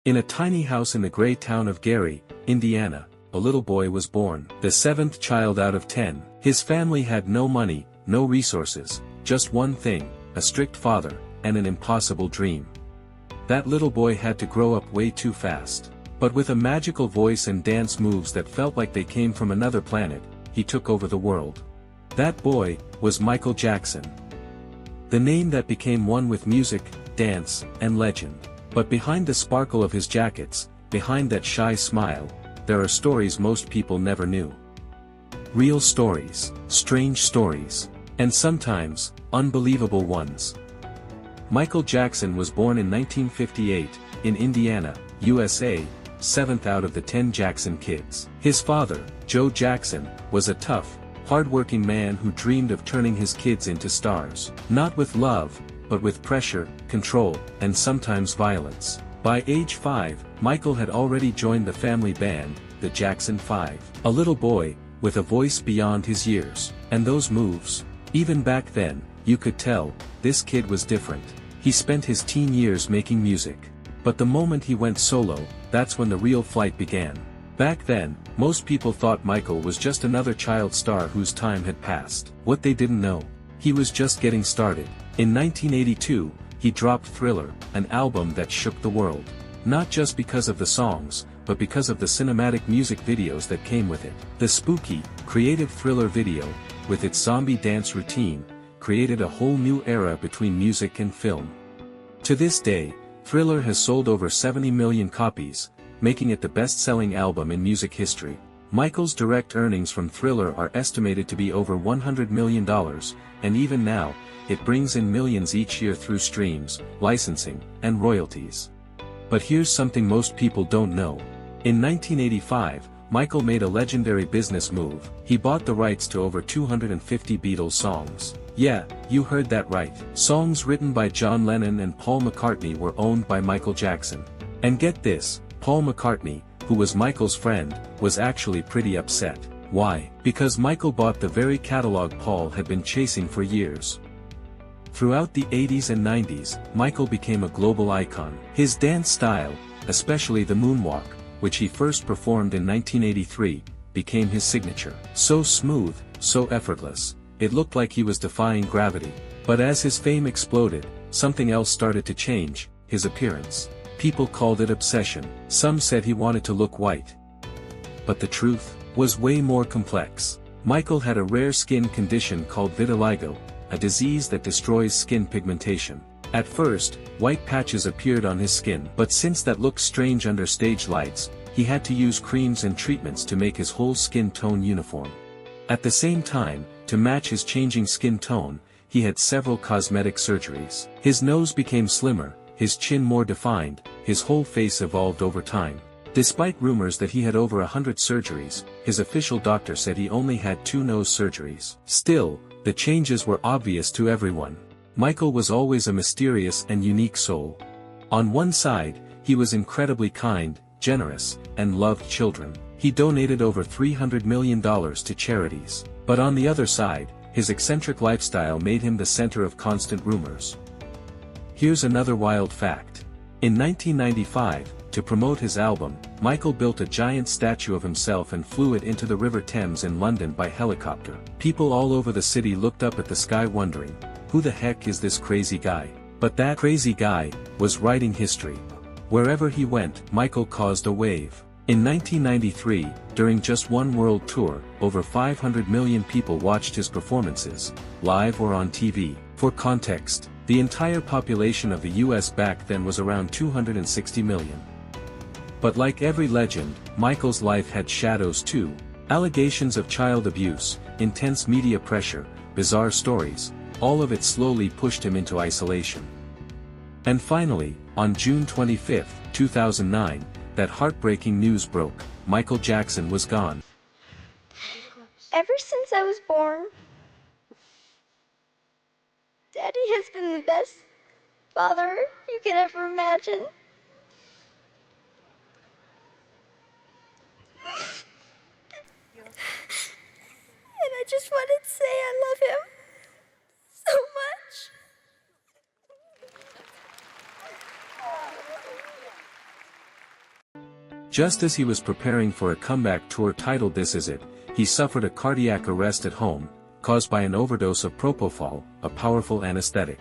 In a tiny house in the gray town of Gary, Indiana, a little boy was born, the seventh child out of 10. His family had no money, no resources, just one thing, a strict father, and an impossible dream. That little boy had to grow up way too fast. But with a magical voice and dance moves that felt like they came from another planet, he took over the world. That boy was Michael Jackson. The name that became one with music, dance, and legend. But behind the sparkle of his jackets, behind that shy smile, there are stories most people never knew. Real stories, strange stories, and sometimes, unbelievable ones. Michael Jackson was born in 1958, in Indiana, USA, 7th out of the 10 Jackson kids. His father, Joe Jackson, was a tough, hard-working man who dreamed of turning his kids into stars. Not with love, but with pressure, control, and sometimes violence. By age 5, Michael had already joined the family band, the Jackson 5. A little boy, with a voice beyond his years. And those moves. Even back then, you could tell, this kid was different. He spent his teen years making music. But the moment he went solo, that's when the real flight began. Back then, most people thought Michael was just another child star whose time had passed. What they didn't know, he was just getting started. In 1982, he dropped Thriller, an album that shook the world. Not just because of the songs, but because of the cinematic music videos that came with it. The spooky, creative Thriller video, with its zombie dance routine, created a whole new era between music and film. To this day, Thriller has sold over 70 million copies, making it the best-selling album in music history. Michael's direct earnings from Thriller are estimated to be over $100 million, and even now, it brings in millions each year through streams, licensing, and royalties. But here's something most people don't know. In 1985, Michael made a legendary business move. He bought the rights to over 250 Beatles songs. Yeah, you heard that right. Songs written by John Lennon and Paul McCartney were owned by Michael Jackson. And get this, Paul McCartney, who was Michael's friend, was actually pretty upset. Why? Because Michael bought the very catalog Paul had been chasing for years. Throughout the 80s and 90s, Michael became a global icon. His dance style, especially the Moonwalk, which he first performed in 1983, became his signature. So smooth, so effortless, it looked like he was defying gravity. But as his fame exploded, something else started to change, his appearance. People called it obsession. Some said he wanted to look white. But the truth was way more complex. Michael had a rare skin condition called vitiligo, a disease that destroys skin pigmentation. At first, white patches appeared on his skin, but since that looked strange under stage lights, he had to use creams and treatments to make his whole skin tone uniform. At the same time, to match his changing skin tone, he had several cosmetic surgeries. His nose became slimmer, his chin more defined, his whole face evolved over time. Despite rumors that he had over 100 surgeries, his official doctor said he only had 2 nose surgeries. Still, the changes were obvious to everyone. Michael was always a mysterious and unique soul. On one side, he was incredibly kind, generous, and loved children. He donated over $300 million to charities. But on the other side, his eccentric lifestyle made him the center of constant rumors. Here's another wild fact. In 1995, to promote his album, Michael built a giant statue of himself and flew it into the River Thames in London by helicopter. People all over the city looked up at the sky wondering, who the heck is this crazy guy? But that crazy guy was writing history. Wherever he went, Michael caused a wave. In 1993, during just one world tour, over 500 million people watched his performances, live or on TV. For context, the entire population of the US back then was around 260 million. But like every legend, Michael's life had shadows too. Allegations of child abuse, intense media pressure, bizarre stories, all of it slowly pushed him into isolation. And finally, on June 25, 2009, that heartbreaking news broke. Michael Jackson was gone. Ever since I was born, Daddy has been the best father you could ever imagine. And I just wanted to say I love him so much. Just as he was preparing for a comeback tour titled This Is It, he suffered a cardiac arrest at home, caused by an overdose of propofol, a powerful anesthetic.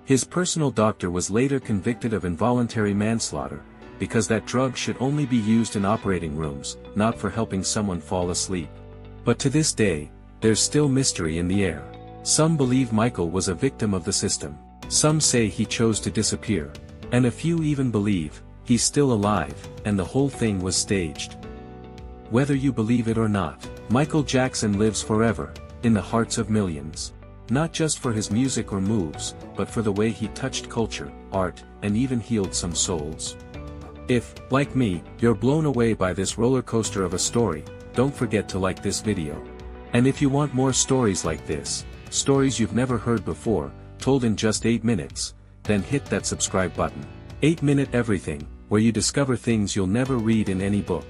His personal doctor was later convicted of involuntary manslaughter, because that drug should only be used in operating rooms, not for helping someone fall asleep. But to this day, there's still mystery in the air. Some believe Michael was a victim of the system. Some say he chose to disappear. And a few even believe he's still alive, and the whole thing was staged. Whether you believe it or not, Michael Jackson lives forever, in the hearts of millions. Not just for his music or moves, but for the way he touched culture, art, and even healed some souls. If, like me, you're blown away by this roller coaster of a story, don't forget to like this video. And if you want more stories like this, stories you've never heard before, told in just 8 minutes, then hit that subscribe button. 8 Minute Everything, where you discover things you'll never read in any book.